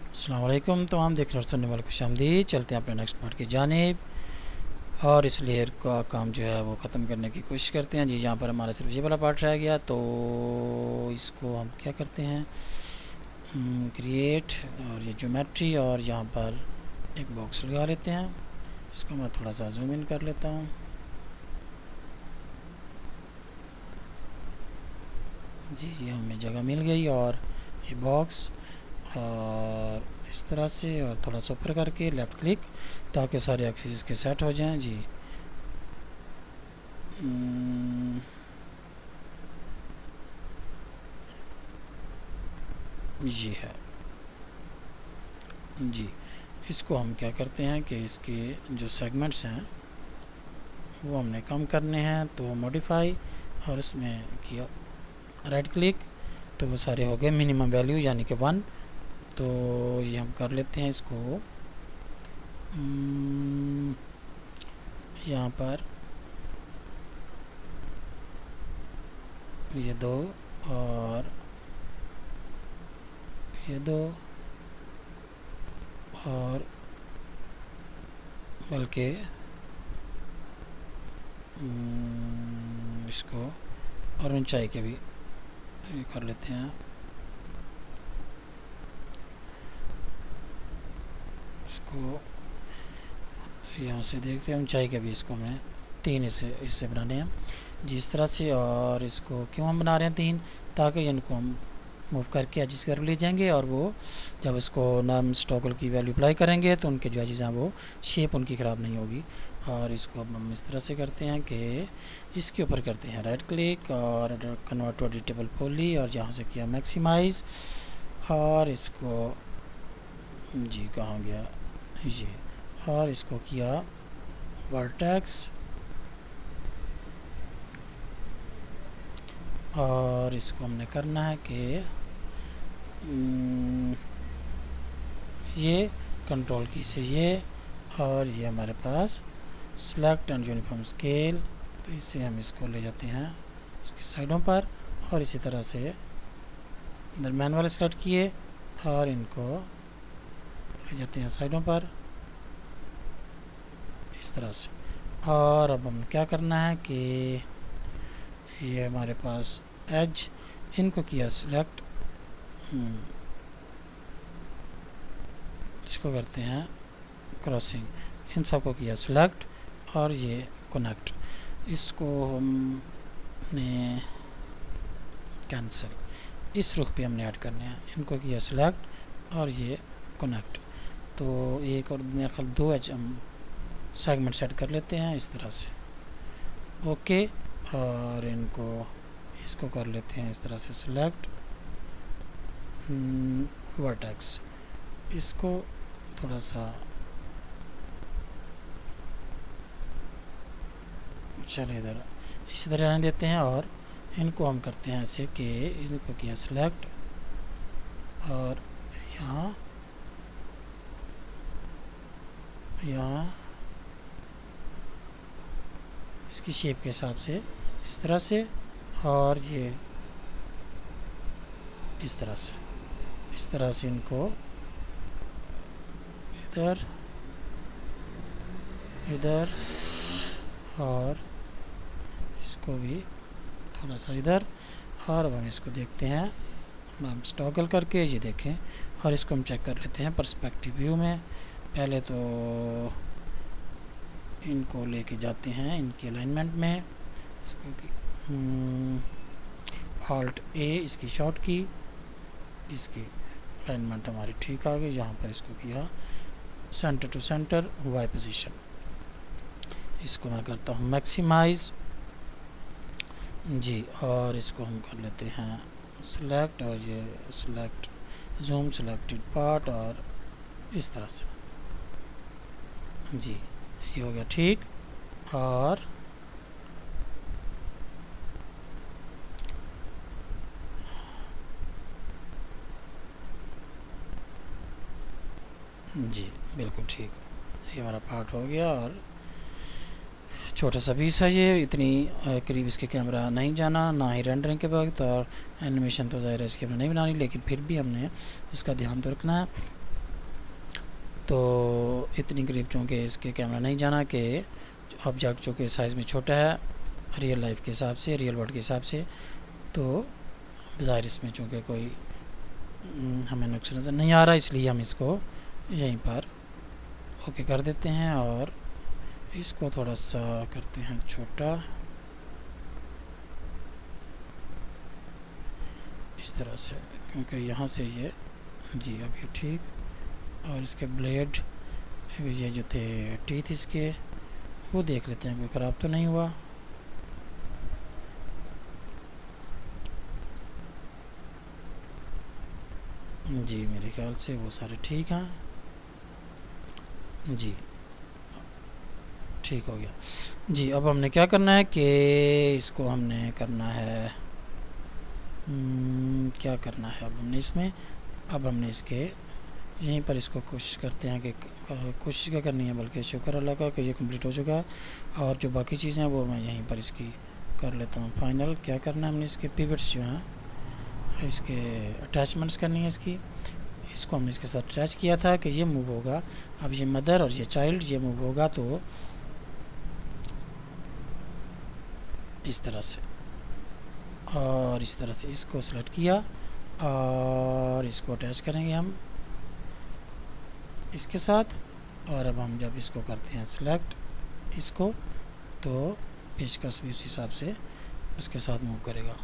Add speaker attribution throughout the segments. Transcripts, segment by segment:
Speaker 1: अस्सलाम वालेकुम। तो हम देख रहे सुनने वाले खुशामदीद। चलते हैं अपने नेक्स्ट पार्ट की जानिब और इस लेयर का काम जो है वो ख़त्म करने की कोशिश करते हैं। जी यहाँ पर हमारा सिर्फ ये वाला पार्ट रह गया, तो इसको हम क्या करते हैं, क्रिएट और ये ज्योमेट्री और यहाँ पर एक बॉक्स लगा लेते हैं। इसको मैं थोड़ा सा जूम इन कर लेता हूँ। जी ये हमें जगह मिल गई और ये बॉक्स और इस तरह से और थोड़ा सा ऊपर करके लेफ़्ट क्लिक ताकि सारे एक्सिस के सेट हो जाएं। जी ये है जी। इसको हम क्या करते हैं कि इसके जो सेगमेंट्स हैं वो हमने कम करने हैं, तो मॉडिफाई और इसमें किया राइट क्लिक, तो वो सारे हो गए मिनिमम वैल्यू यानी कि 1। तो ये हम कर लेते हैं इसको यहाँ पर ये 2 और ये 2 और बल्कि इसको और ऊंचाई के भी ये कर लेते हैं। इसको यहाँ से देखते हैं ऊंचाई के भी इसको हमें 3 इससे बनाने हैं जी इस तरह से। और इसको क्यों हम बना रहे हैं 3, ताकि इनको हम मूव करके एजिस कर ले जाएंगे और वो जब इसको नॉर्म टॉगल की वैल्यू अप्लाई करेंगे तो उनके जो एजिस हैं वो शेप उनकी ख़राब नहीं होगी। और इसको अब हम इस तरह से करते हैं कि इसके ऊपर करते हैं राइट क्लिक और कन्वर्ट टू एडिटेबल पॉली और यहाँ से किया मैक्सिमाइज़ और इसको जी कहाँ गया ये, और इसको किया वर्टेक्स और इसको हमने करना है कि ये कंट्रोल की से ये और ये हमारे पास सेलेक्ट एंड यूनिफॉर्म स्केल, तो इससे हम इसको ले जाते हैं इसकी साइडों पर और इसी तरह से दरम्यान वाले सेलेक्ट किए और इनको ले जाते हैं साइडों पर इस तरह से। और अब हम क्या करना है कि ये हमारे पास एज इनको किया सिलेक्ट, इसको करते हैं क्रॉसिंग, इन सबको किया सिलेक्ट और ये कनेक्ट, इसको हमने कैंसिल, इस रुख पे हमने ऐड करने हैं, इनको किया सिलेक्ट और ये कनेक्ट। तो एक और मेरे ख्याल 2 एज हम सेगमेंट सेट कर लेते हैं इस तरह से। ओके और इनको इसको कर लेते हैं इस तरह से सिलेक्ट वर्टेक्स, इसको थोड़ा सा चलिए इधर इसी तरह रहने देते हैं और इनको हम करते हैं ऐसे कि इनको किया सिलेक्ट और यहाँ इसकी शेप के हिसाब से इस तरह से और ये इस तरह से इनको इधर इधर और इसको भी थोड़ा सा इधर। और अब हम इसको देखते हैं, हम टॉगल करके ये देखें और इसको हम चेक कर लेते हैं पर्सपेक्टिव व्यू में। पहले तो इनको लेके जाते हैं इनकी अलाइनमेंट में, इसको ऑल्ट ए इसकी शॉर्ट की, इसकी अलाइनमेंट हमारी ठीक आ गई। यहाँ पर इसको किया centre to centre Y position, इसको मैं करता हूँ मैक्सिमाइज़ जी और इसको हम कर लेते हैं सिलेक्ट और ये सिलेक्ट जूम सिलेक्टेड पार्ट और इस तरह से जी ये हो गया ठीक। और जी बिल्कुल ठीक, ये हमारा पार्ट हो गया और छोटा सा पीस है ये, इतनी करीब इसके कैमरा नहीं जाना, ना ही रेंडरिंग के वक्त, और एनिमेशन तो ज़ाहिर है इसके हमने नहीं बनानी, लेकिन फिर भी हमने उसका ध्यान तो रखना है। तो इतनी करीब चूँकि इसके कैमरा नहीं जाना कि ऑब्जेक्ट चूँकि साइज़ में छोटा है रियल लाइफ के हिसाब से, रियल वर्ल्ड के हिसाब से, तो ज़ाहिर इसमें चूँकि कोई हमें नुक्स नज़र नहीं आ रहा, इसलिए हम इसको यहीं पर ओके कर देते हैं और इसको थोड़ा सा करते हैं छोटा, इस तरह से, क्योंकि यहाँ से ये जी अब ये ठीक, और इसके ब्लेड ये जो थे टीथ इसके वो देख लेते हैं कोई ख़राब तो नहीं हुआ। जी मेरे ख्याल से वो सारे ठीक हैं जी, ठीक हो गया जी। अब हमने क्या करना है कि इसको हमने करना है क्या करना है अब हमने इसमें, अब हमने इसके यहीं पर इसको कोशिश करते हैं कि कोशिश क्या करनी है, बल्कि शुक्र अल्लाह का कि ये कंप्लीट हो चुका है, और जो बाकी चीज़ें हैं वो मैं यहीं पर इसकी कर लेता हूँ फाइनल। क्या करना है हमने, इसके पिवट्स जो हैं इसके अटैचमेंट्स करनी है इसकी, इसको हमने इसके साथ अटैच किया था कि ये मूव होगा, अब ये मदर और ये चाइल्ड ये मूव होगा तो इस तरह से, और इस तरह से इसको सेलेक्ट किया और इसको अटैच करेंगे हम इसके साथ, और अब हम जब इसको करते हैं सेलेक्ट इसको तो पेचकस भी उस हिसाब से उसके साथ मूव करेगा।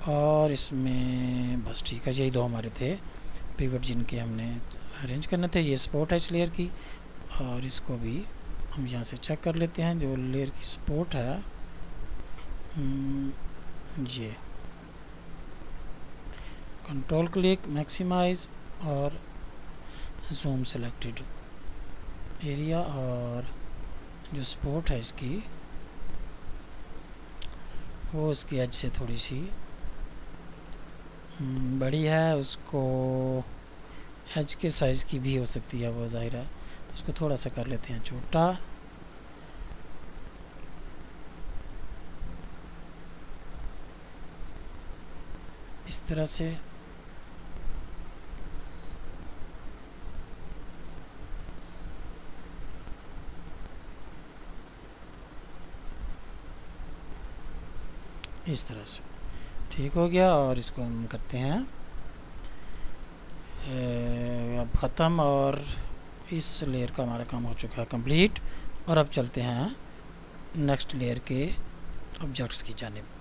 Speaker 1: और इसमें बस ठीक है, यही दो हमारे थे पिवट जिनके हमने अरेंज करने थे। ये सपोर्ट है इस लेयर की, और इसको भी हम यहाँ से चेक कर लेते हैं जो लेयर की सपोर्ट है ये कंट्रोल क्लिक मैक्सिमाइज और जूम सेलेक्टेड एरिया, और जो सपोर्ट है इसकी वो इसकी एज से थोड़ी सी बड़ी है, उसको एज के साइज़ की भी हो सकती है वो ज़ाहिर है, तो उसको थोड़ा सा कर लेते हैं छोटा। इस तरह से इस तरह से ठीक हो गया, और इसको हम करते हैं अब ख़त्म, और इस लेयर का हमारा काम हो चुका है कंप्लीट। और अब चलते हैं नेक्स्ट लेयर के ऑब्जेक्ट्स की जानिब।